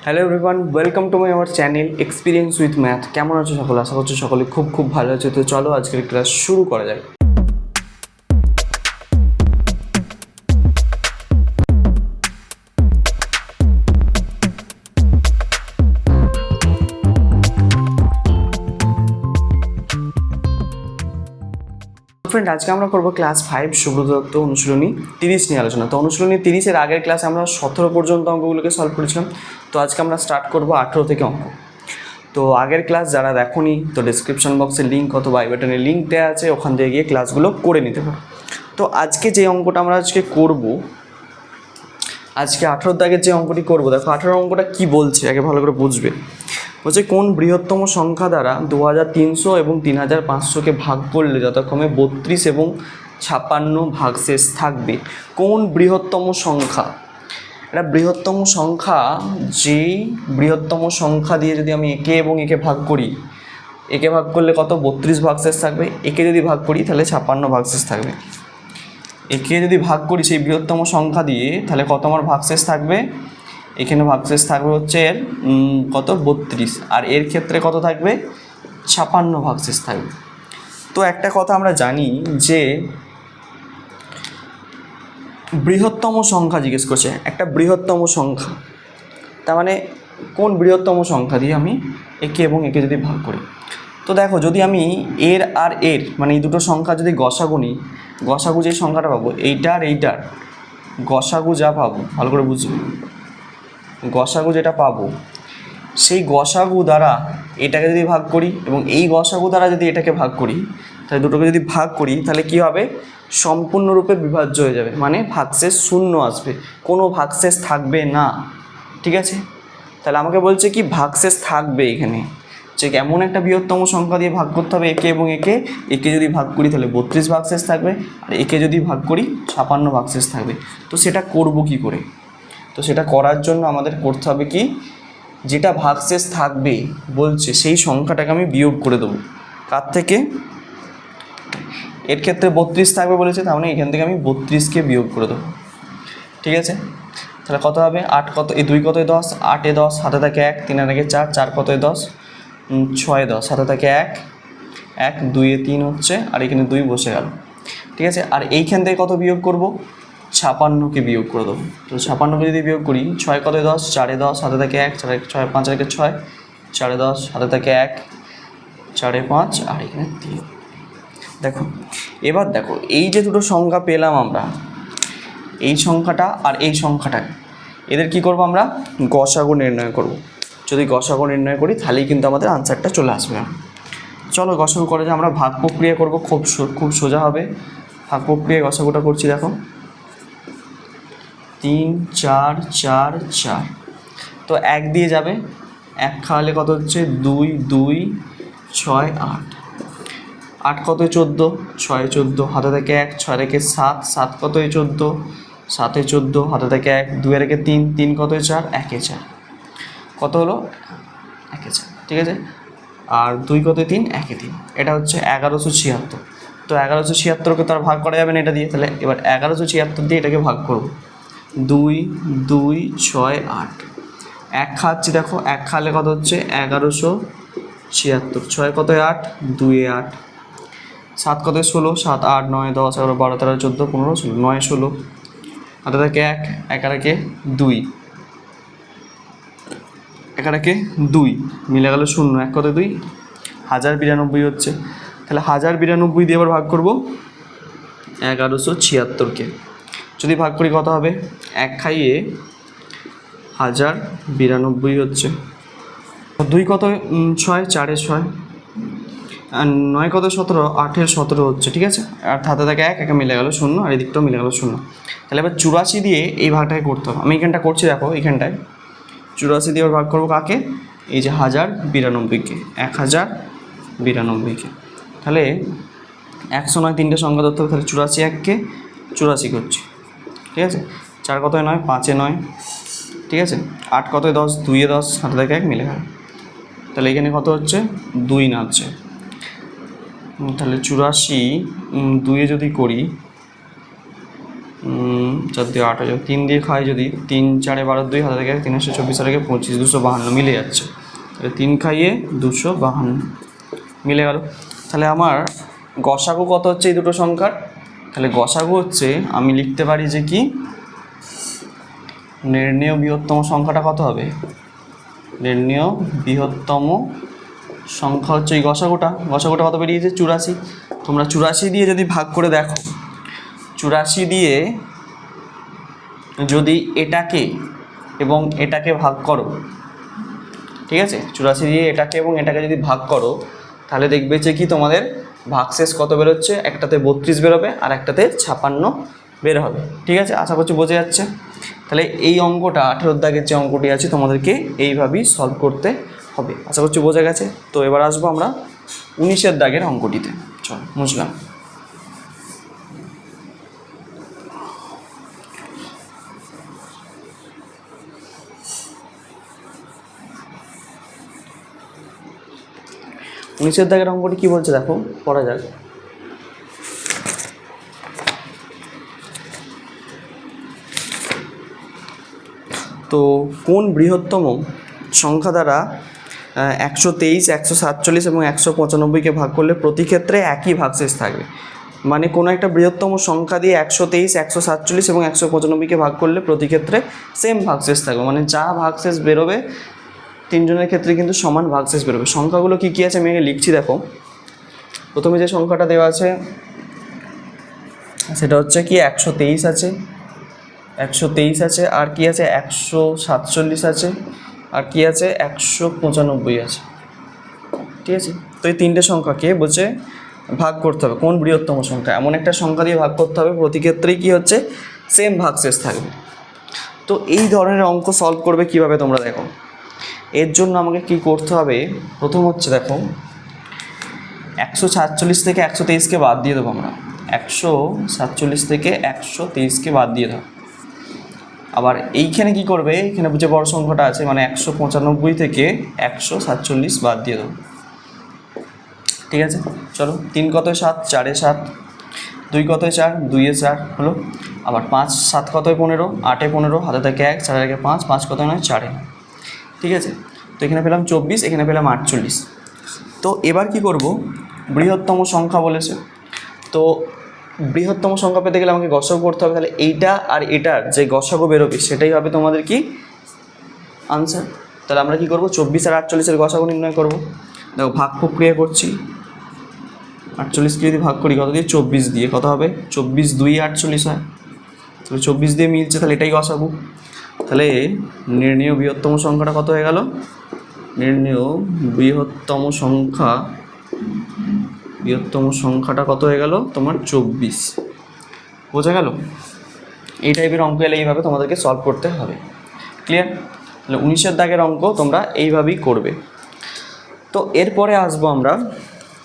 Hello everyone, welcome to my our channel experience with math. কেমন আছো সকলে? আশা করছো সকলে খুব খুব ভালো আছে। তো চলো আজকের ক্লাস শুরু করা যাক। ফ্রেন্ড, আজকে আমরা করবো ক্লাস 5 সুব্রত দত্ত অনুশীলনী 30 নিয়ে আলোচনা। তো অনুশীলনী 30-এর আগের ক্লাসে আমরা 17 পর্যন্ত অঙ্কগুলোকে সলভ করেছিলাম। তো আজকে আমরা স্টার্ট করবো 18 থেকে অঙ্ক। তো আগের ক্লাস যারা দেখোনি, তো ডিসক্রিপশন বক্সে লিঙ্ক অথবা আই বাটনে লিঙ্ক দেওয়া আছে, ওখান থেকে গিয়ে ক্লাসগুলো করে নিতে পারো। তো আজকে যে অঙ্কটা আমরা আজকে করব, আজকে 18 দাগের যে অঙ্কটি করব, দেখো 18 অঙ্কটা কি বলছে আগে ভালো করে বুঝবে। বলছে কোন বৃহত্তম সংখ্যা দ্বারা 2300 এবং 3500কে ভাগ করলে যথাক্রমে 32 এবং 56 ভাগশেষ থাকবে। কোন বৃহত্তম সংখ্যা? এটা বৃহত্তম সংখ্যা, যেই বৃহত্তম সংখ্যা দিয়ে যদি আমি একে এবং একে ভাগ করি, একে ভাগ করলে কত? 32 ভাগশেষ থাকবে। একে যদি ভাগ করি তাহলে 56 ভাগশেষ থাকবে। একে যদি ভাগ করি সেই বৃহত্তম সংখ্যা দিয়ে, তাহলে কত আমার ভাগশেষ থাকবে? এখানে ভাগশেষ থাকবে হচ্ছে এর কত? 32। আর এর ক্ষেত্রে কত থাকবে? 56 ভাগশেষ থাকবে। তো একটা কথা আমরা জানি যে বৃহত্তম সংখ্যা জিজ্ঞেস করছে, একটা বৃহত্তম সংখ্যা, তার মানে কোন বৃহত্তম সংখ্যা দিয়ে আমি একে এবং একে যদি ভাগ করি। তো দেখো, যদি আমি এর আর এর মানে এই দুটো সংখ্যা যদি গসাগু নিই, গসাগু যে সংখ্যাটা পাবো, এইটা আর এইটার গসাগু যা পাবো, ভালো করে বুঝবে, গসাগু যেটা পাবো সেই গসাগু দ্বারা এটাকে যদি ভাগ করি এবং এই গসাগু দ্বারা যদি এটাকে ভাগ করি, তাহলে দুটোকে যদি ভাগ করি তাহলে কি হবে? সম্পূর্ণরূপে বিভাজ্য হয়ে যাবে, মানে ভাগশেষ শূন্য আসবে, কোনো ভাগশেষ থাকবে না। ঠিক আছে? তাহলে আমাকে বলছে কি ভাগশেষ থাকবে এখানে, যে এমন একটা বৃহত্তম সংখ্যা দিয়ে ভাগ করতে হবে একে এবং একে। একে যদি ভাগ করি তাহলে 32 ভাগশেষ থাকবে, আর একে যদি ভাগ করি 56 ভাগশেষ থাকবে। তো সেটা করব কি করে? তো সেটা করার জন্য আমাদের করতে হবে কি, যেটা ভাগশেষ থাকবে বলছে সেই সংখ্যাটাকে আমি বিয়োগ করে দেবো। কার থেকে? এর ক্ষেত্রে 32 থাকবে বলেছে, তার মানে এখান থেকে আমি 32কে বিয়োগ করে দেবো। ঠিক আছে? তাহলে কত হবে? 8 কত? এই 2 কত? 10। 8 এ 10, হাতে থাকে 1, 3 আর 4, 4 কত? 10, 6 10, হাতে থাকে 1, 1 2 এ 3 হচ্ছে, আর এখানে 2 বসে গেল। ঠিক আছে? আর এইখান থেকে কত বিয়োগ করব? 56কে বিয়োগ করে দেবো। তো 56কে যদি বিয়োগ করি, 6 কত? 10, 4 এ 10, হাতে থাকে 1, 4 6 5 আর 6, 4 এ 10, হাতে থাকে 1, 4 এ 5 আর এখানে 3। দেখো, এবার দেখো এই যে দুটো সংখ্যা পেলাম আমরা, এই সংখ্যাটা আর এই সংখ্যাটা, এদের কি করব? আমরা গসাগু নির্ণয় করব। যদি গসাগু নির্ণয় করি তাহলেই কিন্তু আমাদের আনসারটা চলে আসবে। চলো গসাগু করে যে আমরা ভাগ প্রক্রিয়া করব, খুব সোজা হবে। ভাগ প্রক্রিয়া গসাগুটা করছি, দেখো 3 4 4 4। তো 1 দিয়ে যাবে, 1 খাওয়ালে কত হচ্ছে? 2 2 6 8, 8 কত? 14, 6 14, হাতে থেকে 1, 6 রেখে 7, 7 কত? 14, 7 14, হাতে থেকে 1, 2 রেখে 3, 3 কত? 4, 1 4, কত হলো? 1 4। ঠিক আছে? আর 2 কত? 3, 1 3। এটা হচ্ছে 1176। তো 1176কে তো আর ভাগ করা যাবে না এটা দিয়ে, তাহলে এবার 1176 দিয়ে এটাকে ভাগ করব। 2 2 6 8, 1 খাচ্ছি, দেখো 1 খালে কত হচ্ছে? 1176। 6 কত? 8, 2 এ 8, 7 কত? 16, 7 8 9 10 11 12 13 14 15 16, 9 16, হাতে থাকে 1, 1 আর 2, 1 আর 2 মিলে গেল 0, 1 কত? 2, 1092 হচ্ছে। তাহলে 1092 দিয়ে আবার ভাগ করব 1176কে। যদি ভাগ করি কত হবে? 1 খাইয়ে 1092 হচ্ছে। 2 কত? 6, 4 এ 6, আর 9 কত? 17, 8 এর 17 হচ্ছে। ঠিক আছে? আর হাতে থাকে 1, 1 মিলে গেল 0, আর এদিকটাও মিলে গেল 0। তাহলে এবার 84 দিয়ে এই ভাগটাকে করতে হবে। আমি এখানটা করছি, দেখো এখানটায় 84 দিয়ে ভাগ করবো কাকে? এই যে 1092কে, 1092কে। তাহলে 109 তিনটে সংখ্যা ধরতে হবে, তাহলে 84 1কে 84 করছি। ঠিক আছে? 4 কত? 9, 5 এ 9। ঠিক আছে? 8 কত? 10, 2 এ 10, হাতে থাকে 1 মিলে গেল। তাহলে এখানে কত হচ্ছে? 2 নামছে। তাহলে 84 2 এ যদি করি 4 দিয়ে 8 হয়ে যাবে, 3 দিয়ে খাই যদি, 3 4 12 2 হাতে থেকে 324 থেকে 25 252 মিলে যাচ্ছে, তাহলে 3 খাইয়ে 252 মিলে গেল। তাহলে আমার গসাগু কত হচ্ছে এই দুটো সংখ্যার? তাহলে গসাগু হচ্ছে, আমি লিখতে পারি যে কি, নির্ণেয় বৃহত্তম সংখ্যাটা কত হবে? নির্ণেয় বৃহত্তম সংখ্যা হচ্ছে এই গসাগুটা কত বেরিয়েছে? 84। তোমরা 84 দিয়ে যদি ভাগ করে দেখো, 84 দিয়ে যদি এটাকে এবং এটাকে ভাগ করো, ঠিক আছে, 84 দিয়ে এটাকে এবং এটাকে যদি ভাগ করো, তাহলে দেখবে যে কি তোমাদের ভাগশেষ কত বেরোচ্ছে? একটাতে 32 বেরোবে আর একটাতে 56 বের হবে। ঠিক আছে, আশা করছি বোঝা যাচ্ছে। তাহলে এই অঙ্কটা 18 দাগের যে অঙ্কটি আছে তোমাদেরকে এইভাবেই সলভ করতে হবে, আশা করছি বোঝা গেছে। তো এবার আসবো আমরা 19 দাগের অঙ্কটিতে। চল বুঝলাম। নিচের দাগের অঙ্কটি কি বলছে দেখো, পড়া যাক। তো কোন বৃহত্তম সংখ্যা দ্বারা 123, 147 এবং 195কে ভাগ করলে প্রতি ক্ষেত্রে একই ভাগশেষ থাকবে? মানে কোনো একটা বৃহত্তম সংখ্যা দিয়ে 123, 147 এবং 195কে ভাগ করলে প্রতি ক্ষেত্রে সেম ভাগশেষ থাকবে, মানে যা ভাগশেষ বেরোবে তিনজনের ক্ষেত্রে কিন্তু সমান ভাগশেষ বেরোবে। সংখ্যাগুলো কী কী আছে আমি আগে লিখছি দেখো। প্রথমে যে সংখ্যাটা দেওয়া আছে সেটা হচ্ছে কি 123 আছে, 123 আছে, আর কি আছে 147 আছে, আর কি আছে 195 আছে। ঠিক আছে, তো এই তিনটে সংখ্যাকে বলছে ভাগ করতে হবে কোন বৃহত্তম সংখ্যা, এমন একটা সংখ্যা দিয়ে ভাগ করতে হবে প্রতি ক্ষেত্রেই কী হচ্ছে সেম ভাগশেষ থাকবে। তো এই ধরনের অঙ্ক সলভ করবে কিভাবে তোমরা দেখো। এর জন্য আমাকে কি করতে হবে, প্রথম হচ্ছে দেখো 147 থেকে 123কে বাদ দিয়ে দেবো আমরা, 147 থেকে 123কে বাদ দিয়ে দেবো। আবার এইখানে কি করবে, এখানে যে বড় সংখ্যাটা আছে মানে 195 থেকে 147 বাদ দিয়ে দেবো। ঠিক আছে, চলো 3 কত 7, 4 7, 2 কত 4, 2 4 হলো। আবার 5 7 কত 15, 8 15, হাতে থেকে 1, 4 থেকে 5, 5 কত নয় 4। ঠিক আছে, তো এখানে পেলাম 24, এখানে পেলাম 48। তো এবার কি করব, বৃহত্তম সংখ্যা বলেছে, তো বৃহত্তম সংখ্যা পেতে গেলে আমাকে গসাগু করতে হবে। তাহলে এইটা আর এটার যে গসাগু বেরোবে সেটাই হবে তোমাদের কি আনসার। তাহলে আমরা কি করব, 24 আর 48-এর গসাগু নির্ণয় করব। দেখো ভাগ প্রক্রিয়া করছি, 48কে যদি ভাগ করি কত দিয়ে, 24 দিয়ে, কত হবে 24 2 48 হয়। তাহলে 24 দিয়ে মিলছে, তাহলে এটাই গসাগু। তাহলে নির্ণেয় বৃহত্তম সংখ্যাটা কত হয়ে গেল, নির্ণেয় বৃহত্তম সংখ্যাটা কত হয়ে গেল তোমার 24। বোঝা গেল? এই টাইপের অঙ্ক এলে এইভাবে তোমাদেরকে সলভ করতে হবে। ক্লিয়ার? তাহলে 19 দাগের অঙ্ক তোমরা এইভাবেই করবে। তো এরপরে আসবো আমরা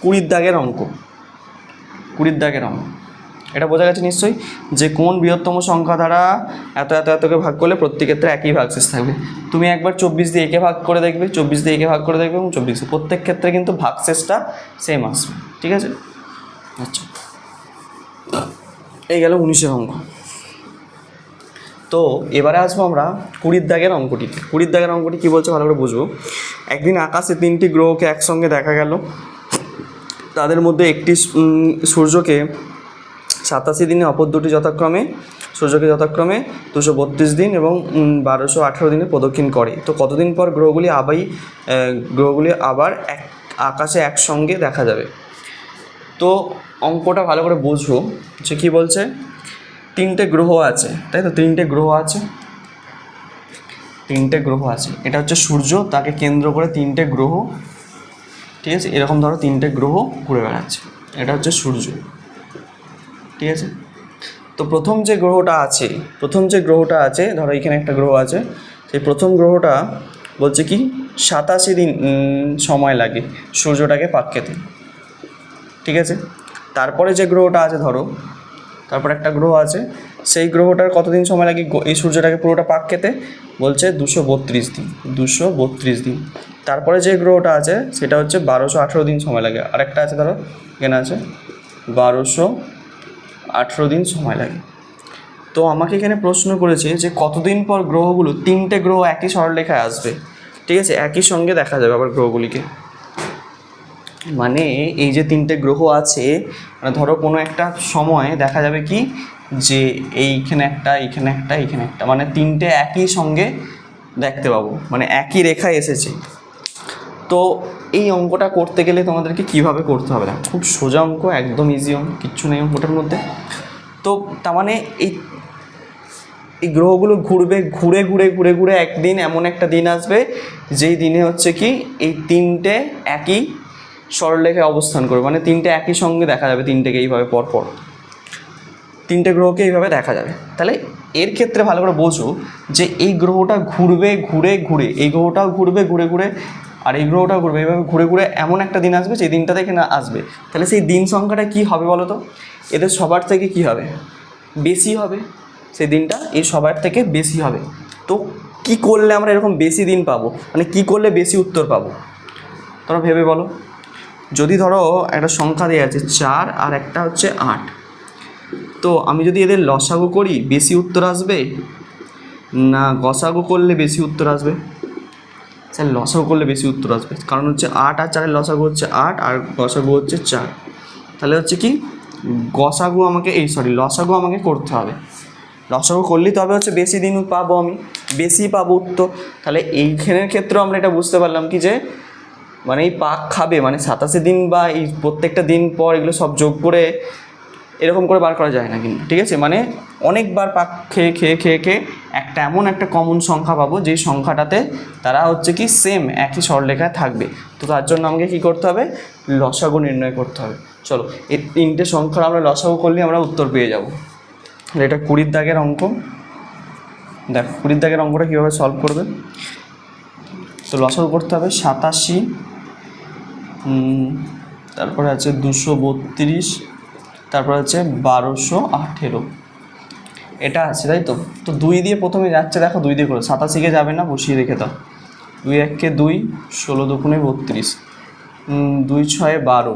20 দাগের অঙ্ক। 20 দাগের অঙ্ক এটা বোঝা গেছে নিশ্চয়ই, যে কোন বৃহত্তম সংখ্যা দ্বারা এতকে ভাগ করলে প্রত্যেক ক্ষেত্রে একই ভাগশেষ থাকবে। তুমি একবার 24 দিয়ে একে ভাগ করে দেখবে, 24 দিয়ে একে ভাগ করে দেখবে এবং 24 প্রত্যেক ক্ষেত্রে কিন্তু ভাগশেষটা সেম আসবে। ঠিক আছে, আচ্ছা এই গেল 19-এর অঙ্ক। তো এবারে আসবো আমরা 20 দাগের অঙ্কটিতে। 20 দাগের অঙ্কটি কী বলছে ভালো করে বুঝবো। একদিন আকাশে 3টি গ্রহকে একসঙ্গে দেখা গেল, তাদের মধ্যে একটি সূর্যকে 87 দিনে, অপর দুটি যথাক্রমে 232 দিন এবং 1218 দিনে প্রদক্ষিণ করে। তো কতদিন পর গ্রহগুলি আবার আকাশে একসঙ্গে দেখা যাবে? তো অঙ্কটা ভালো করে বুঝবো যে কী বলছে, 3টে গ্রহ আছে, তাই তো 3টে গ্রহ আছে, এটা হচ্ছে সূর্য, তাকে কেন্দ্র করে 3টে গ্রহ, ঠিক আছে, এরকম ধরো 3টে গ্রহ ঘুরে বেড়াচ্ছে, এটা হচ্ছে সূর্য। ঠিক আছে, তো প্রথম যে গ্রহটা আছে ধরো এখানে একটা গ্রহ আছে, সেই প্রথম গ্রহটা বলছে কি 87 দিন সময় লাগে সূর্যটাকে পাক খেতে। ঠিক আছে, তারপরে যে গ্রহটা আছে ধরো, তারপর একটা গ্রহ আছে, সেই গ্রহটার কতদিন সময় লাগে এই সূর্যটাকে পুরোটা পাক খেতে, বলছে 232 দিন। তারপরে যে গ্রহটা আছে সেটা হচ্ছে 1218 দিন সময় লাগে। আরেকটা আছে ধরো এখানে আছে 1218 দিন সময় লাগে। তো আমাকে এখানে প্রশ্ন করেছে যে কতদিন পর গ্রহগুলো, 3টে গ্রহ একই সরলরেখায় আসবে, ঠিক আছে, একই সঙ্গে দেখা যাবে আবার গ্রহগুলিকে। মানে এই যে 3টে গ্রহ আছে, মানে ধরো কোনো একটা সময় দেখা যাবে কি যে এইখানে একটা, এইখানে একটা, এইখানে একটা, মানে 3টে একই সঙ্গে দেখতে পাবো, মানে একই রেখায় এসেছে। তো এই অঙ্কটা করতে গেলে তোমাদেরকে কিভাবে করতে হবে না, খুব সোজা অঙ্ক, একদম ইজি অঙ্ক, কিচ্ছু নেই অঙ্কটার মধ্যে। তো তার মানে এই গ্রহগুলো ঘুরবে, ঘুরে ঘুরে ঘুরে ঘুরে একদিন এমন একটা দিন আসবে যেই দিনে হচ্ছে কি এই 3টে একই সরলরেখায় অবস্থান করবে, মানে 3টে একই সঙ্গে দেখা যাবে, 3টেকে এইভাবে পরপর 3টে গ্রহকে এইভাবে দেখা যাবে। তাহলে এর ক্ষেত্রে ভালো করে বোঝো যে এই গ্রহটা ঘুরবে ঘুরে ঘুরে, এই গ্রহটাও ঘুরবে ঘুরে ঘুরে, আর এই গ্রহটাও ঘুরবে, এইভাবে ঘুরে ঘুরে এমন একটা দিন আসবে যে দিনটাতে এখানে আসবে। তাহলে সেই দিন সংখ্যাটা কী হবে বলো তো? এদের সবার থেকে কী হবে? বেশি হবে। সেই দিনটা এই সবার থেকে বেশি হবে। তো কি করলে আমরা এরকম বেশি দিন পাবো, মানে কি করলে বেশি উত্তর পাবো? তোমরা ভেবে বলো। যদি ধরো একটা সংখ্যা দেওয়া আছে 4 আর একটা হচ্ছে 8, তো আমি যদি এদের লসাগু করি বেশি উত্তর আসবে না গসাগু করলে বেশি উত্তর আসবে? স্যার লসাগু করলে বেশি উত্তর আসবে, কারণ হচ্ছে 8 আর 4-এর লসাগু হচ্ছে 8 আর গসাগু হচ্ছে 4। তাহলে হচ্ছে কি লসাগু আমাকে করতে হবে। লসাগু করলেই তবে হচ্ছে বেশি দিন পাবো, আমি বেশি পাবো উত্তর। তাহলে এইখানের ক্ষেত্রেও আমরা এটা বুঝতে পারলাম কি যে মানে এই পাক খাবে, মানে 87 দিন বা এই প্রত্যেকটা দিন পর এগুলো সব যোগ করে এরকম করে বার করা যায় না কিন্তু, ঠিক আছে, মানে অনেকবার পাক খেয়ে খেয়ে খেয়ে খেয়ে একটা এমন একটা কমন সংখ্যা পাবো যেই সংখ্যাটাতে তারা হচ্ছে কি সেম একই সরলরেখায় থাকবে। তো তার জন্য আমাকে কী করতে হবে? লসাগু নির্ণয় করতে হবে। চলো এই 3টে সংখ্যার আমরা লসাগু করলে আমরা উত্তর পেয়ে যাব। এটা 20 দাগের অঙ্ক। দেখো 20 দাগের অঙ্কটা কীভাবে সলভ করবে। তো লসাগু করতে হবে 87, তারপরে আছে 232, তারপরে আছে 1218, এটা আছে তাই তো। তো 2 দিয়ে প্রথমে যাচ্ছে, দেখো 2 দিয়ে করে 87কে যাবে না, বসিয়ে রেখে দাও। 2 1 2, 16 2 32, 2 6 12,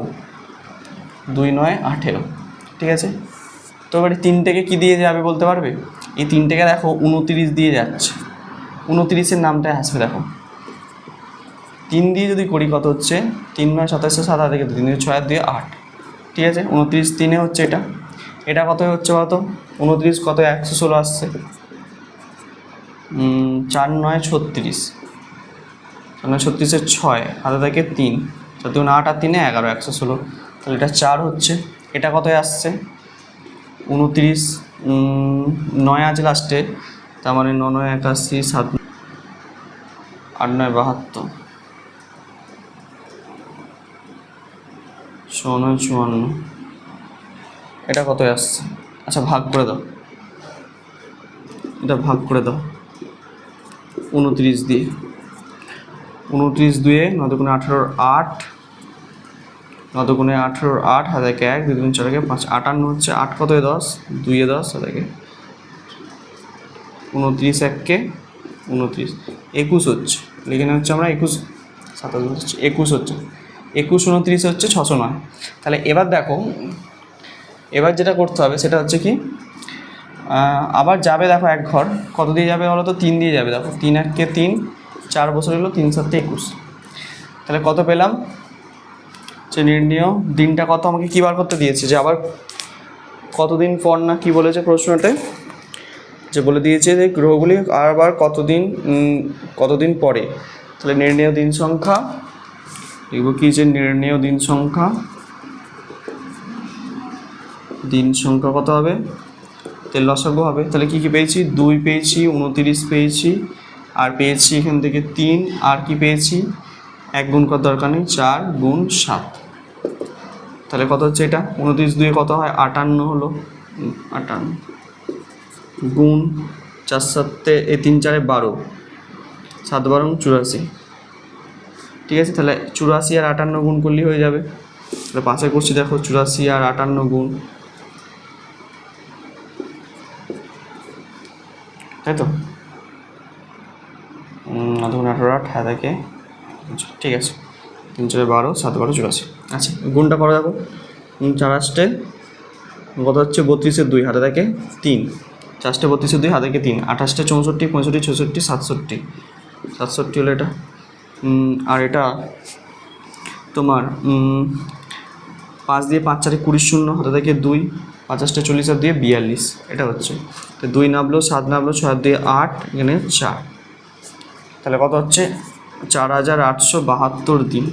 2 9 18, ঠিক আছে। তো এবারে 3টেকে কী দিয়ে যাবে বলতে পারবে? এই 3টেকে দেখো 29 দিয়ে যাচ্ছে, 29-এর নামটাই আসবে। দেখো 3 দিয়ে যদি করি কত হচ্ছে? 3 9 27 7 থেকে 3 6 2 8, ঠিক আছে। 29 3-এ হচ্ছে এটা কত হচ্ছে বলতো? 29 কত 116 আসছে, 4 9 36, 36-এর 6 হাতে থেকে 3, 4 2 8 আর 3 11, 116, তাহলে এটা 4 হচ্ছে। এটা কত আসছে? 29, 9 আছে লাস্টে, তার মানে 9 9 81, 7 8 9 72, 6 9 54, এটা কত আসছে? আচ্ছা ভাগ করে দাও, এটা ভাগ করে দাও 29 দিয়ে। 29 2 9 2 18 8, 9 2 18 8 হাতে 1 2 3 4 5, 58 হচ্ছে। 8 কত 10, 2 10 হাতে 29 1 29, 21 হচ্ছে। এখানে হচ্ছে আমরা 21 27 হচ্ছে 21 হচ্ছে, 21 29 হচ্ছে 609। তাহলে এবার দেখো, এবার যেটা করতে হবে সেটা হচ্ছে কি আবার যাবে, দেখো এক ঘর কত দিয়ে যাবে বলো তো? 3 দিয়ে যাবে। দেখো 3 1 3, 4 বছর হলো, 3 7 21, তাহলে কত পেলাম? যে নির্ণয় দিনটা কত আমাকে কী বার করতে দিয়েছে, যে আবার কতদিন পর না কি বলেছে প্রশ্নতে, যে বলে দিয়েছে যে গ্রহগুলি আবার কতদিন পরে। তাহলে নির্ণয় দিন সংখ্যা লিখব কি, যে নির্ণয় দিন সংখ্যা কত হবে? তাহলে লসাগু হবে। তাহলে কী কী পেয়েছি? 2 পেয়েছি, 29 পেয়েছি, আর পেয়েছি এখান থেকে 3, আর কি পেয়েছি? 1 গুণ করার দরকার নেই, 4 গুণ 7, তাহলে কত হচ্ছে এটা? 29 2 কত হয়? 58 হলো, 58 গুণ 4 7 এই 3 4 12, 7 12 84, ঠিক আছে। তাহলে 84 আর 58 গুণ করলেই হয়ে যাবে। তাহলে পাশে করছি, দেখো 84 আর 58 গুণ, তাই তো 9 2 18 8 হাতে থেকে, ঠিক আছে। 3 4 12, 7 12 84, আচ্ছা গুণটা করো। দেখো 4 8 কত হচ্ছে? 32-এর 2 হাতে থেকে 3, 4 32 2 হাতে 3, 28 64 65 66 67, 67 হলো এটা। আর এটা তোমার 5 দিয়ে 5 4 20 0 হাতে থেকে 2, 50 40 আর 2 42, এটা হচ্ছে। তো 2 নামলো, 7 নামলো, 6 2 8, এখানে 4, তাহলে কত হচ্ছে 4872 দিন।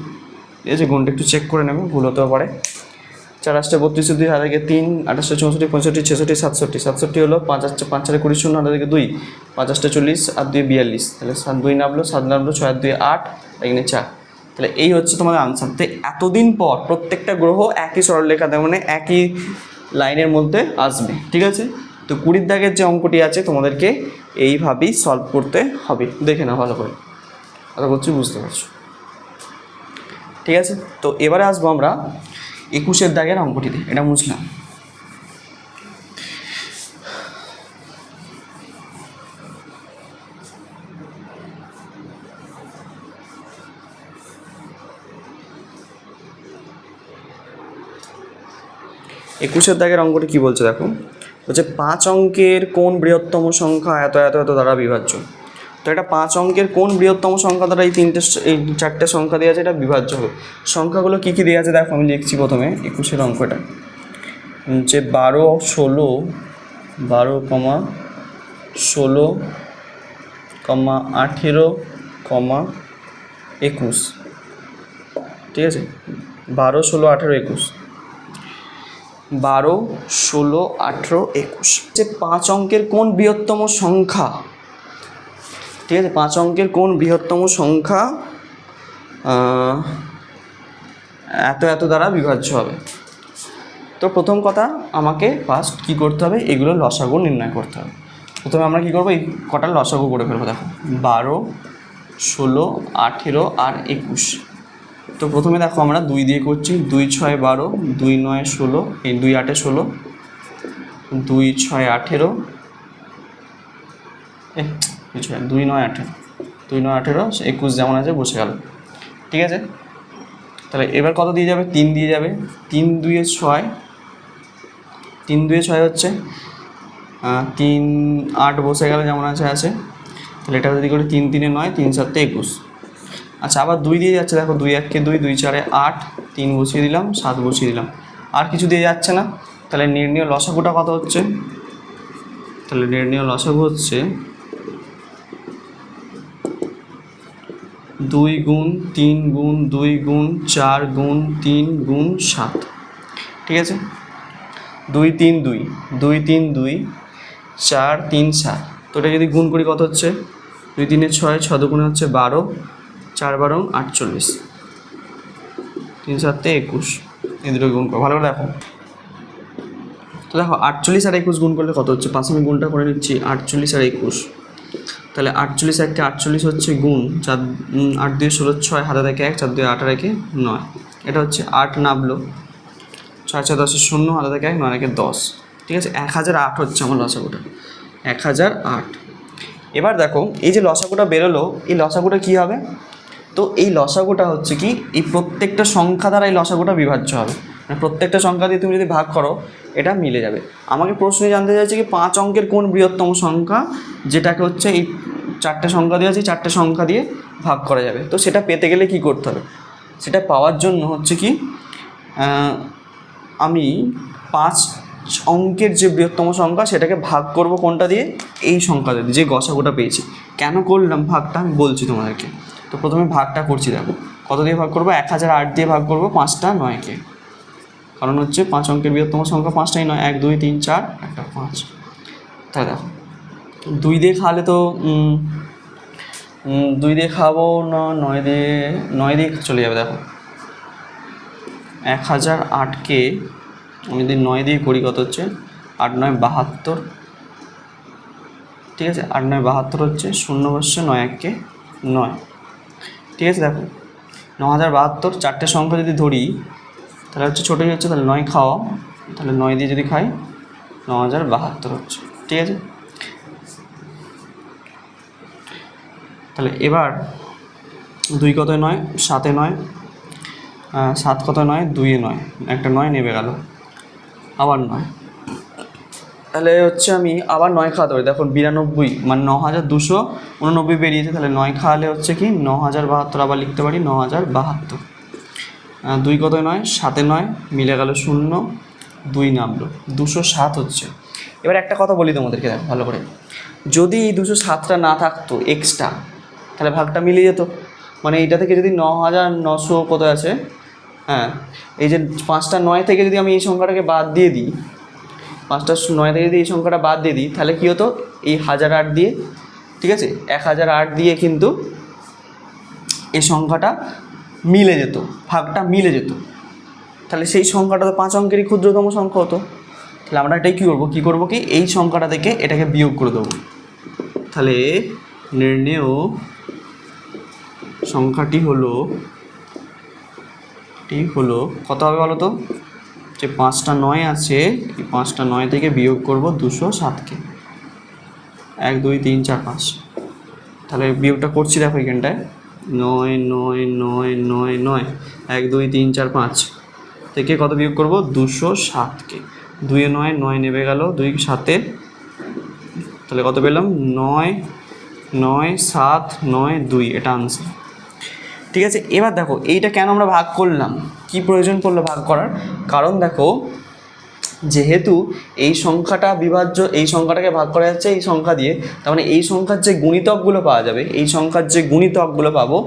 ঠিক আছে, গুণটা একটু চেক করে নেবে, ভুল হতেও পারে। 4 8 32 2 হাতে থেকে 3, 28 64 65 66 67, 67 হলো 5 5 4 20 0 হাতে থেকে 2, 50 40 আর 2 42, তাহলে 2 নামলো, 7 নামলো, 6 2 8, এখানে 4। তাহলে এই হচ্ছে তোমাদের আনসার। তো এতদিন পর প্রত্যেকটা গ্রহ একই সরলরেখা, তার মানে একই লাইনের মধ্যে আসবে। ঠিক আছে, তো 20 দাগের যে অঙ্কটি আছে তোমাদেরকে এইভাবেই সলভ করতে হবে। দেখে না ভালো করে, আশা করছি বুঝতে পারছো। ঠিক আছে, তো এবারে আসবো আমরা 21 দাগের অঙ্কটিতে। এটা বুঝলাম। একুশের দাগের অঙ্কটি কী বলছে দেখো, বলছে 5 অঙ্কের কোন বৃহত্তম সংখ্যা এত এত এত দ্বারা বিভাজ্য। তো এটা 5 অঙ্কের কোন বৃহত্তম সংখ্যা দ্বারা এই 4টে সংখ্যা দেওয়া আছে, এটা বিভাজ্য হবে। সংখ্যাগুলো কী কী দেওয়া আছে দেখো, আমি লিখছি প্রথমে 21 অঙ্কটা, যে 12 16 12, 16, 18, 21। ঠিক আছে, 12 16 18 21, 12 16 18 21, যে 5 অঙ্কের কোন বৃহত্তম সংখ্যা। ঠিক আছে, 5 অঙ্কের কোন বৃহত্তম সংখ্যা এত এত দ্বারা বিভাজ্য হবে। তো প্রথম কথা আমাকে ফার্স্ট কী করতে হবে, এগুলো লসাগু নির্ণয় করতে হবে। প্রথমে আমরা কী করবো, এই কটার লসাগু করে ফেলবো। দেখো 12 16 18 আর 21। তো প্রথমে দেখো আমরা 2 দিয়ে করছি, 2 6 12, 2 9 16, এই 2 8 16, 2 6 18, 2 9 18, 2 9 18, 21 যেমন আছে বসে গেল। ঠিক আছে, তাহলে এবার কত দিয়ে যাবে, 3 দিয়ে যাবে, 3 2 6, 3 2 6 হচ্ছে 3 8 বসে গেল যেমন আছে। তাহলে এটা যদি করি 3 3 9, 3 7 21। আচ্ছা, আবার 2 দিয়ে যাচ্ছে, দেখো 2 1 2, 2 4 8, 3 বসিয়ে দিলাম, 7 বসিয়ে দিলাম, আর কিছু দিয়ে যাচ্ছে না। তাহলে নির্ণীয় লসাগুটা কত হচ্ছে, তাহলে নির্ণীয় লসাগু হচ্ছে 2 গুণ 3 গুণ 2 গুণ 4 গুণ 3 গুণ 7। ঠিক আছে, 2 3 2, 2 3 2, 4 3 7। তো এটা যদি গুণ করি কত হচ্ছে, 2 3 6, 6 দুগুণে হচ্ছে 12, 4 12 48, 3 7 21। এই দুটো গুণ করো, ভালো করে দেখো। তো দেখো 48 আর 21 গুণ করলে কত হচ্ছে, 5 আমি গুণটা করে নিচ্ছি, 48 আর 21। তাহলে 48 1 48 হচ্ছে গুণ 4, 8 2 16 6, হাতে থেকে 1, 4 2 8 আর 1 9। এটা হচ্ছে 8 নামলো, 6 6 10 0, হাতে থেকে 1, 9 1 10। ঠিক আছে, 1008 হচ্ছে আমার লসাগুটা, 1008। এবার দেখো এই যে লসাগুটা বেরোলো, এই লসাগুটা কী হবে, তো এই লসাগুটা হচ্ছে কি, এই প্রত্যেকটা সংখ্যা দ্বারা এই লসাগুটা বিভাজ্য হবে। মানে প্রত্যেকটা সংখ্যা দিয়ে তুমি যদি ভাগ করো এটা মিলে যাবে। আমাকে প্রশ্নে জানতে চাইছে কি 5 অঙ্কের কোন বৃহত্তম সংখ্যা, যেটাকে হচ্ছে এই 4টে সংখ্যা দিয়ে আছে, 4টে সংখ্যা দিয়ে ভাগ করা যাবে। তো সেটা পেতে গেলে কি করতে হবে, সেটা পাওয়ার জন্য হচ্ছে কি আমি 5 অঙ্কের যে বৃহত্তম সংখ্যা সেটাকে ভাগ করব কোনটা দিয়ে, এই সংখ্যা দিয়ে, যে গসাগুটা পেয়েছি। কেন করলাম ভাগটা আমি বলছি তোমাদেরকে। তো প্রথমে ভাগটা করছি, দেখো কত দিয়ে ভাগ করবো, 1008 দিয়ে ভাগ করবো 5টা 9কে, কারণ হচ্ছে 5 অঙ্কের বৃহত্তম সংখ্যা 5টাই নয়, 1 2 3 4 একটা 5। তাহলে দেখো 2 দিয়ে খাওয়ালে তো 2 দিয়ে খাওয়াবো না, 9 দিয়ে চলে যাবে। দেখো 1008কে আমি যদি 9 দিয়ে করি কত হচ্ছে, 8 9 72। ঠিক আছে, 8 9 72 হচ্ছে, 0 বসছে, 9 1 9। ঠিক আছে, দেখো 9072, 4টে সংখ্যা যদি ধরি তাহলে হচ্ছে ছোটোই হচ্ছে, তাহলে 9 খাওয়া, তাহলে 9 দিয়ে যদি খাই 9072 হচ্ছে। ঠিক আছে, তাহলে এবার 2 কত 9, 7 9, 7 কত 9, 2 9, একটা 9 নেমে গেল, আবার 9, তাহলে হচ্ছে আমি আবার 9 খাওয়াতে পারি। দেখুন 92 মানে 9289 বেরিয়েছে, তাহলে 9 খাওয়ালে হচ্ছে কি 9072, আবার লিখতে পারি 9072। 2 কত 9, 7 9 মিলে গেল 0, 2 নামলো, 207 হচ্ছে। এবার একটা কথা বলি তোমাদেরকে, দেখো ভালো করে, যদি এই 207টা না থাকতো এক্সট্রা, তাহলে ভাগটা মিলে যেত। মানে এইটা থেকে যদি 9900 কোথায় আছে, হ্যাঁ এই যে 5টা 9 থেকে যদি আমি এই সংখ্যাটাকে বাদ দিয়ে দিই, 5টা 9 থেকে যদি এই সংখ্যাটা বাদ দিয়ে দিই, তাহলে কী হতো, এই 1008 দিয়ে, ঠিক আছে 1008 দিয়ে কিন্তু এই সংখ্যাটা মিলে যেত, ভাগটা মিলে যেত। তাহলে সেই সংখ্যাটা তো 5 অঙ্কেরই ক্ষুদ্রতম সংখ্যা হতো। তাহলে আমরা এটাই কী করবো কি এই সংখ্যাটা থেকে এটাকে বিয়োগ করে দেবো। তাহলে নির্ণেয় সংখ্যাটি হলো কত হবে বলো তো, যে 5টা 9 আছে, এই 5টা 9 থেকে বিয়োগ করব 207কে, 1 2 3 4 5। তাহলে বিয়োগটা করছি, দেখো এখানটায় 9 9 9 9 9, 1 2 3 4 5 থেকে কত বিয়োগ করব 207কে, 2 এ 9 9 নেমে গেল, 2 7, তাহলে কত পেলাম 9 9 7 9 2, এটা আনসার। ঠিক আছে, এবার দেখো এইটা কেন আমরা ভাগ করলাম, কি প্রয়োজন পড়লো ভাগ করার, কারণ দেখো যেহেতু এই সংখ্যাটা বিভাজ্য, এই সংখ্যাটাকে ভাগ করা যাচ্ছে এই সংখ্যা দিয়ে, তার মানে এই সংখ্যার যে গুণিতকগুলো পাওয়া যাবে, এই সংখ্যার যে গুণিতকগুলো পাবো,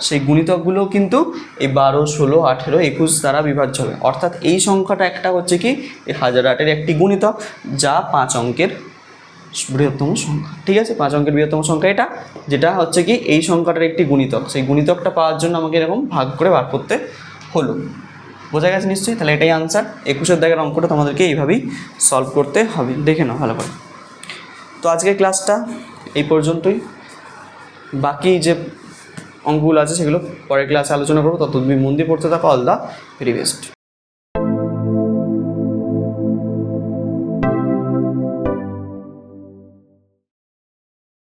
সেই গুণিতকগুলো কিন্তু এই 12 16 18 21 দ্বারা বিভাজ্য হবে। অর্থাৎ এই সংখ্যাটা একটা হচ্ছে কি এই 1008-এর একটি গুণিতক, যা 5 অঙ্কের বৃহত্তম সংখ্যা। ঠিক আছে, 5 অঙ্কের বৃহত্তম সংখ্যা এটা, যেটা হচ্ছে কি এই সংখ্যাটার একটি গুণিতক। সেই গুণিতকটা পাওয়ার জন্য আমাকে এরকম ভাগ করে বার করতে হলো। বোঝা গেছে নিশ্চয়ই? তাহলে এটাই আনসার। 21-এর দাগের অঙ্কটা তোমাদেরকে এইভাবেই সলভ করতে হবে, দেখে নাও ভালো করে। তো আজকের ক্লাসটা এই পর্যন্তই, বাকি যে অঙ্কগুলো আছে সেগুলো পরের ক্লাসে আলোচনা করবো। তত তুমি মন দিয়ে পড়তে থাকো। All the very best.